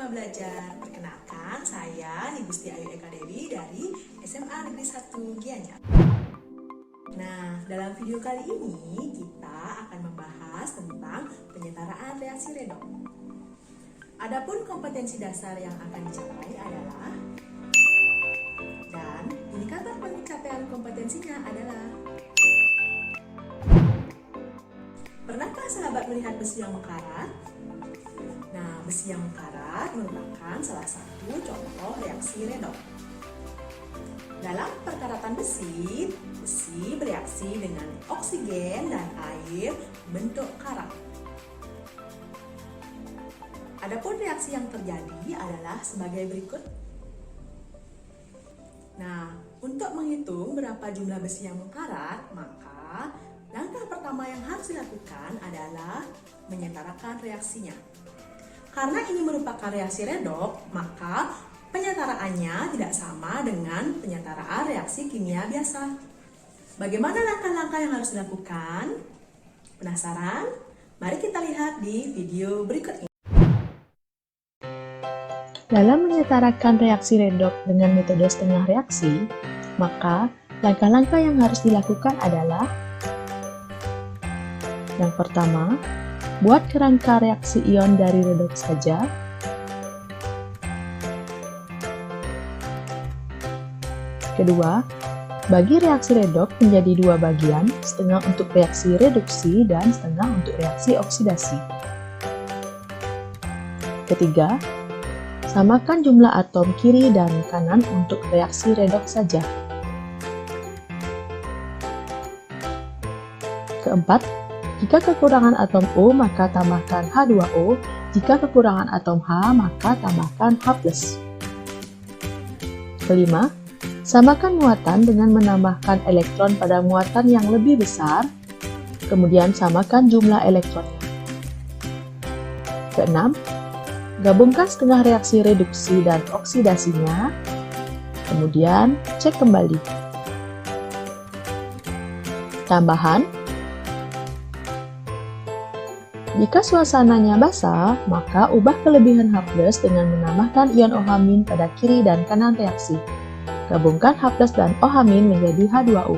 Bersama Belajar. Perkenalkan, saya Nigusti Ayu Eka Dewi dari SMA Negeri 1 Gianyar. Nah, dalam video kali ini kita akan membahas tentang penyetaraan reaksi redoks. Adapun kompetensi dasar yang akan dicapai adalah, dan indikator pencapaian kompetensinya adalah, pernahkah sahabat melihat besi yang mekarat? Nah, besi yang mekarat merupakan salah satu contoh reaksi redoks. Dalam perkaratan besi, besi bereaksi dengan oksigen dan air membentuk karat. Adapun reaksi yang terjadi adalah sebagai berikut. Nah, untuk menghitung berapa jumlah besi yang mekarat, maka langkah pertama yang harus dilakukan adalah menyetarakan reaksinya. Karena ini merupakan reaksi redoks, maka penyetaraannya tidak sama dengan penyetaraan reaksi kimia biasa. Bagaimana langkah-langkah yang harus dilakukan? Penasaran? Mari kita lihat di video berikut ini. Dalam menyetarakan reaksi redoks dengan metode setengah reaksi, maka langkah-langkah yang harus dilakukan adalah: yang pertama, buat kerangka reaksi ion dari redoks saja. Kedua, bagi reaksi redoks menjadi dua bagian, setengah untuk reaksi reduksi dan setengah untuk reaksi oksidasi. Ketiga, samakan jumlah atom kiri dan kanan untuk reaksi redoks saja. Keempat, jika kekurangan atom O, maka tambahkan H2O. Jika kekurangan atom H, maka tambahkan H+. Kelima, samakan muatan dengan menambahkan elektron pada muatan yang lebih besar, kemudian samakan jumlah elektronnya. Keenam, gabungkan setengah reaksi reduksi dan oksidasinya, kemudian cek kembali. Tambahan: jika suasananya basah, maka ubah kelebihan H+ dengan menambahkan ion OH- pada kiri dan kanan reaksi. Gabungkan H+ dan OH- menjadi H2O.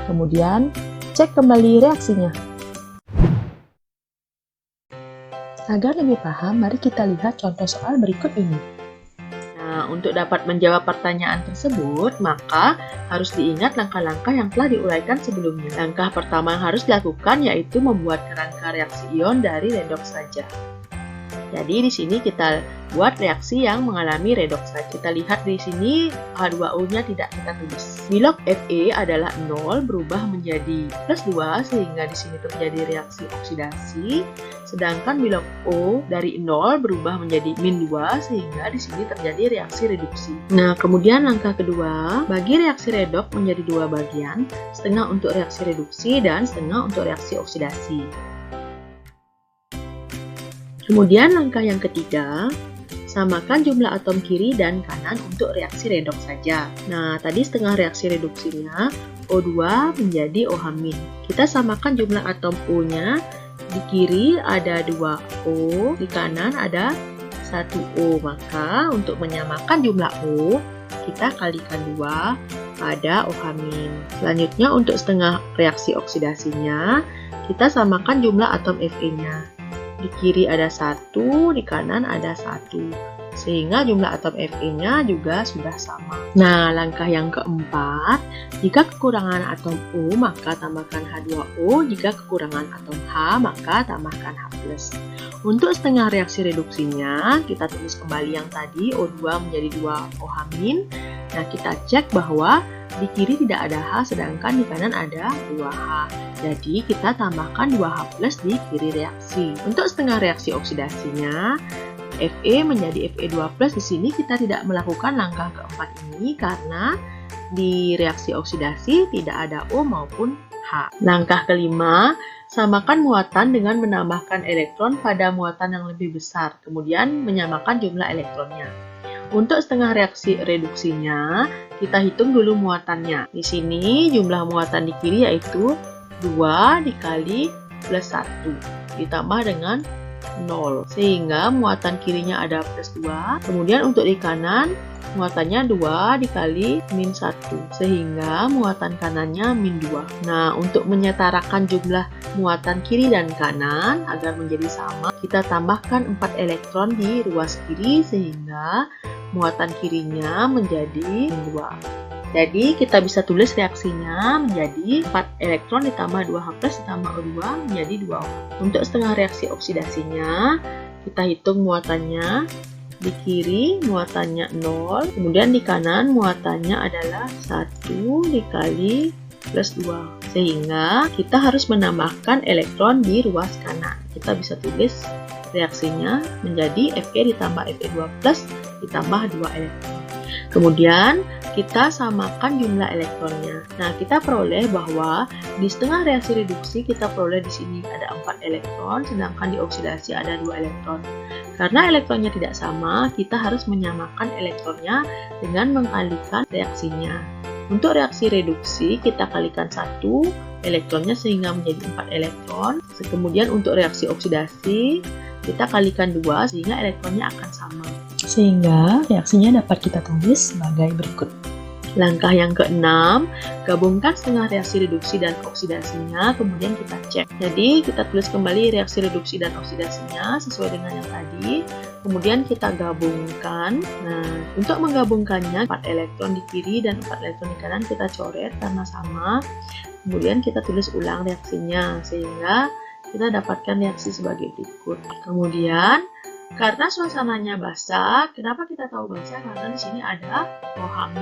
Kemudian, cek kembali reaksinya. Agar lebih paham, mari kita lihat contoh soal berikut ini. Nah, untuk dapat menjawab pertanyaan tersebut, maka harus diingat langkah-langkah yang telah diuraikan sebelumnya. Langkah pertama yang harus dilakukan yaitu membuat kerangka reaksi ion dari redoks saja. Jadi di sini kita buat reaksi yang mengalami redoks saja. Kita lihat di sini H2O-nya tidak kita tulis. Bilok Fe adalah 0 berubah menjadi +2 sehingga di sini terjadi reaksi oksidasi. Sedangkan bilok O dari 0 berubah menjadi -2 sehingga di sini terjadi reaksi reduksi. Nah, kemudian langkah kedua, bagi reaksi redoks menjadi dua bagian, setengah untuk reaksi reduksi dan setengah untuk reaksi oksidasi. Kemudian langkah yang ketiga, samakan jumlah atom kiri dan kanan untuk reaksi redoks saja. Nah, tadi setengah reaksi reduksinya O2 menjadi OH-. Kita samakan jumlah atom O-nya. Di kiri ada 2O, di kanan ada 1O. Maka untuk menyamakan jumlah O, kita kalikan 2 pada OH-. Selanjutnya untuk setengah reaksi oksidasinya, kita samakan jumlah atom Fe-nya. Di kiri ada 1, di kanan ada 1. Sehingga jumlah atom Fe-nya juga sudah sama. Nah, langkah yang keempat, jika kekurangan atom O, maka tambahkan H2O. Jika kekurangan atom H, maka tambahkan H+. Untuk setengah reaksi reduksinya, kita tulis kembali yang tadi, O2 menjadi 2 OH-. Nah, kita cek bahwa di kiri tidak ada H, sedangkan di kanan ada 2H. Jadi, kita tambahkan 2H+ di kiri reaksi. Untuk setengah reaksi oksidasinya, Fe menjadi Fe2+. Di sini kita tidak melakukan langkah keempat ini karena di reaksi oksidasi tidak ada O maupun H. Langkah kelima, samakan muatan dengan menambahkan elektron pada muatan yang lebih besar, kemudian menyamakan jumlah elektronnya. Untuk setengah reaksi reduksinya, kita hitung dulu muatannya. Di sini jumlah muatan di kiri yaitu 2 dikali +1 ditambah dengan 0. Sehingga muatan kirinya ada plus 2. Kemudian untuk di kanan, muatannya 2 dikali min 1. Sehingga muatan kanannya min 2. Nah, untuk menyetarakan jumlah muatan kiri dan kanan agar menjadi sama, kita tambahkan 4 elektron di ruas kiri sehingga muatan kirinya menjadi min 2. Jadi kita bisa tulis reaksinya menjadi 4 elektron ditambah 2H+ ditambah O2 menjadi 2O. Untuk setengah reaksi oksidasinya, kita hitung muatannya. Di kiri muatannya 0, kemudian di kanan muatannya adalah 1 dikali plus 2. Sehingga kita harus menambahkan elektron di ruas kanan. Kita bisa tulis reaksinya menjadi Fe ditambah Fe2+ ditambah 2 elektron. Kemudian kita samakan jumlah elektronnya. Nah, kita peroleh bahwa di setengah reaksi reduksi kita peroleh di sini ada 4 elektron, sedangkan di oksidasi ada 2 elektron. Karena elektronnya tidak sama, kita harus menyamakan elektronnya dengan mengkalikan reaksinya. Untuk reaksi reduksi kita kalikan 1 elektronnya sehingga menjadi 4 elektron. Kemudian untuk reaksi oksidasi kita kalikan 2 sehingga elektronnya akan sama. Sehingga reaksinya dapat kita tulis sebagai berikut. Langkah yang ke-6, gabungkan setengah reaksi reduksi dan oksidasinya, kemudian kita cek. Jadi kita tulis kembali reaksi reduksi dan oksidasinya sesuai dengan yang tadi. Kemudian kita gabungkan. Nah, untuk menggabungkannya 4 elektron di kiri dan 4 elektron di kanan kita coret karena sama. Kemudian kita tulis ulang reaksinya sehingga kita dapatkan reaksi sebagai berikut. Kemudian karena suasananya basah, kenapa kita tahu basah? Karena di sini ada OH-.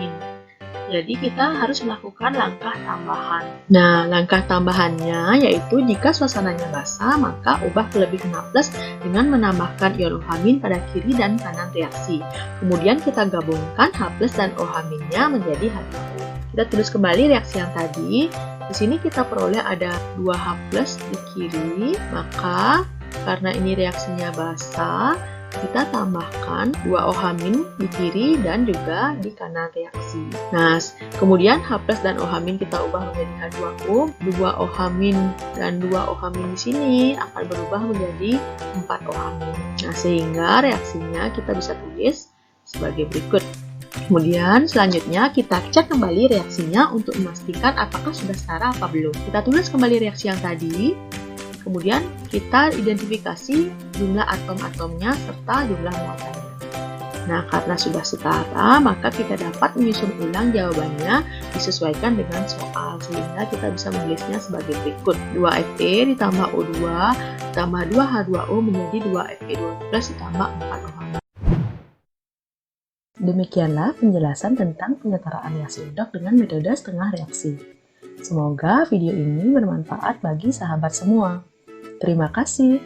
Jadi kita harus melakukan langkah tambahan. Nah, langkah tambahannya yaitu jika suasananya basah, maka ubah kelebihan H+ dengan menambahkan ion OH- pada kiri dan kanan reaksi. Kemudian kita gabungkan H+ dan OH-nya menjadi H2O. Kita tulis kembali reaksi yang tadi. Di sini kita peroleh ada 2H+ di kiri, maka karena ini reaksinya basah, kita tambahkan 2 OH- di kiri dan juga di kanan reaksi. Nah, kemudian H+ dan OH- kita ubah menjadi H2O. 2 OH- dan 2 OH- di sini akan berubah menjadi 4 OH-. Nah, sehingga reaksinya kita bisa tulis sebagai berikut. Kemudian selanjutnya kita cek kembali reaksinya untuk memastikan apakah sudah setara apa belum. Kita tulis kembali reaksi yang tadi. Kemudian kita identifikasi jumlah atom-atomnya serta jumlah muatannya. Nah, karena sudah setara, maka kita dapat menyusun ulang jawabannya disesuaikan dengan soal, sehingga kita bisa menulisnya sebagai berikut. 2Fe ditambah O2 ditambah 2H2O menjadi 2Fe2+ ditambah 4 OH. Demikianlah penjelasan tentang penyetaraan reaksi redoks dengan metode setengah reaksi. Semoga video ini bermanfaat bagi sahabat semua. Terima kasih.